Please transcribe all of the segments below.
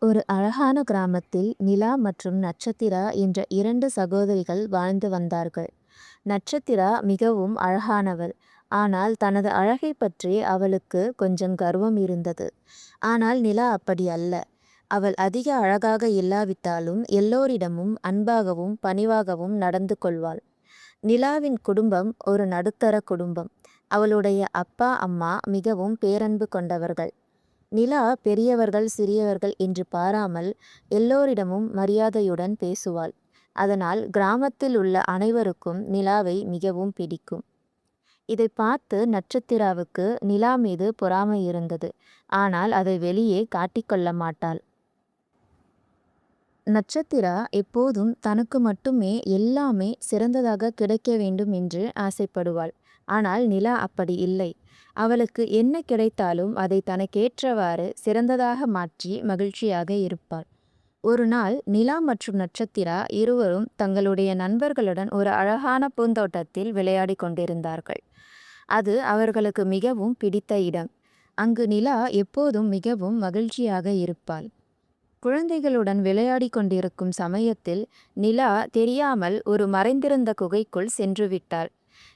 ஒரு அழகான கிராமத்தில் நிலா மற்றும் நட்சத்திரா என்ற இரண்டு சகோதரிகள் வாழ்ந்து வந்தார்கள். நட்சத்திரா மிகவும் அழகானவள். ஆனால் தனது அழகை பற்றி அவளுக்கு கொஞ்சம் கர்வம் இருந்தது. ஆனால் நிலா அப்படி அல்ல. அவள் அதிக அழகாக இல்லாவிட்டாலும் எல்லோரிடமும் அன்பாகவும் பணிவாகவும் நடந்து கொள்வாள். நிலாவின் குடும்பம் ஒரு நடுத்தர குடும்பம். அவளுடைய அப்பா அம்மா மிகவும் பேரன்பு கொண்டவர்கள். நிலா பெரியவர்கள் சிறியவர்கள் என்று பாராமல் எல்லோரிடமும் மரியாதையுடன் பேசுவாள். அதனால் கிராமத்தில் உள்ள அனைவருக்கும் நிலாவை மிகவும் பிடிக்கும். இதை பார்த்து நட்சத்திராவுக்கு நிலா மீது பொறாமை இருந்தது. ஆனால் அதை வெளியே காட்டிக்கொள்ள மாட்டாள். நட்சத்திரா எப்போதும் தனக்கு மட்டுமே எல்லாமே சிறந்ததாக கிடைக்க வேண்டும் என்று ஆசைப்படுவாள். ஆனால் நிலா அப்படி இல்லை. அவளுக்கு என்ன கிடைத்தாலும் அதை தனக்கேற்றவாறு சிறந்ததாக மாற்றி மகிழ்ச்சியாக இருப்பாள். ஒரு நாள் நிலா மற்றும் நட்சத்திரா இருவரும் தங்களுடைய நண்பர்களுடன் ஒரு அழகான பூந்தோட்டத்தில் விளையாடி கொண்டிருந்தார்கள். அது அவர்களுக்கு மிகவும் பிடித்த இடம். அங்கு நிலா எப்போதும் மிகவும் மகிழ்ச்சியாக இருப்பாள். குழந்தைகளுடன் விளையாடி கொண்டிருக்கும் சமயத்தில் நிலா தெரியாமல் ஒரு மறைந்திருந்த குகைக்குள் சென்று விட்டாள்.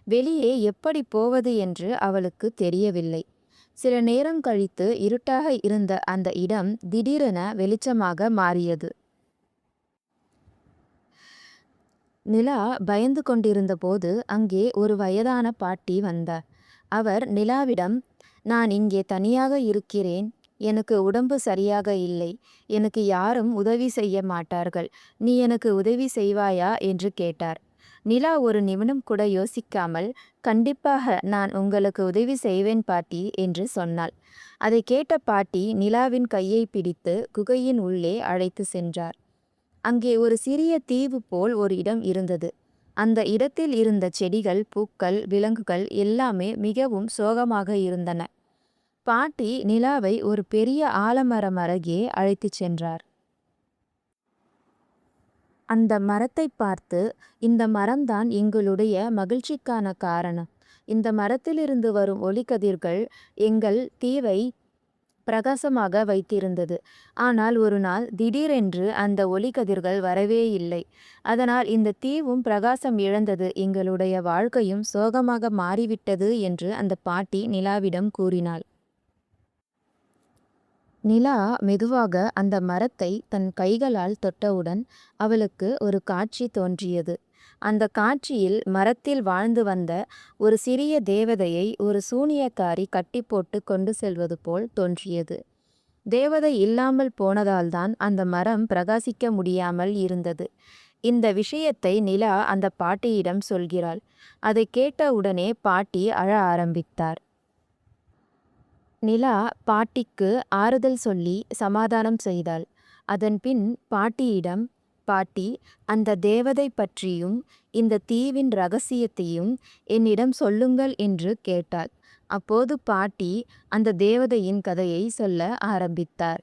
வெளியே எப்படி போவது என்று அவளுக்கு தெரியவில்லை. சில நேரம் கழித்து இருட்டாக இருந்த அந்த இடம் திடீரென வெளிச்சமாக மாறியது. நிலா பயந்து கொண்டிருந்த போது அங்கே ஒரு வயதான பாட்டி வந்தார். அவர் நிலாவிடம், "நான் இங்கே தனியாக இருக்கிறேன். எனக்கு உடம்பு சரியாக இல்லை. எனக்கு யாரும் உதவி செய்ய மாட்டார்கள். நீ எனக்கு உதவி செய்வாயா?" என்று கேட்டார். நிலா ஒரு நிமிடம் கூட யோசிக்காமல், "கண்டிப்பாக நான் உங்களுக்கு உதவி செய்வேன் பாட்டி" என்று சொன்னாள். அதை கேட்ட பாட்டி நிலாவின் கையை பிடித்து குகையின் உள்ளே அழைத்து சென்றார். அங்கே ஒரு சிறிய தீவு போல் ஒரு இடம் இருந்தது. அந்த இடத்தில் இருந்த செடிகள், பூக்கள், விலங்குகள் எல்லாமே மிகவும் சோகமாக இருந்தன. பாட்டி நிலாவை ஒரு பெரிய ஆலமரம் அருகே அழைத்துச் சென்றார். அந்த மரத்தை பார்த்து, "இந்த மரம்தான் எங்களுடைய மகிழ்ச்சிக்கான காரணம். இந்த மரத்திலிருந்து வரும் ஒளிக்கதிர்கள் எங்கள் தீவை பிரகாசமாக வைத்திருந்தது. ஆனால் ஒரு நாள் திடீரென்று அந்த ஒளிக்கதிர்கள் வரவே இல்லை. அதனால் இந்த தீவும் பிரகாசம் இழந்தது. எங்களுடைய வாழ்க்கையும் சோகமாக மாறிவிட்டது" என்று அந்த பாட்டி நிலாவிடம் கூறினாள். நிலா மெதுவாக அந்த மரத்தை தன் கைகளால் தொட்டவுடன் அவளுக்கு ஒரு காட்சி தோன்றியது. அந்த காட்சியில் மரத்தில் வாழ்ந்து வந்த ஒரு சிறிய தேவதையை ஒரு சூனியக்காரி கட்டி போட்டு கொண்டு செல்வது போல் தோன்றியது. தேவதை இல்லாமல் போனதால்தான் அந்த மரம் பிரகாசிக்க முடியாமல் இருந்தது. இந்த விஷயத்தை நிலா அந்த பாட்டியிடம் சொல்கிறாள். அதை கேட்ட உடனே பாட்டி அழ ஆரம்பித்தார். நிலா பாட்டிக்கு ஆறுதல் சொல்லி சமாதானம் செய்தாள். அதன்பின் பாட்டியிடம், "பாட்டி, அந்த தேவதை பற்றியும் இந்த தீவின் ரகசியத்தையும் என்னிடம் சொல்லுங்கள்" என்று கேட்டாள். அப்போது பாட்டி அந்த தேவதையின் கதையை சொல்ல ஆரம்பித்தார்.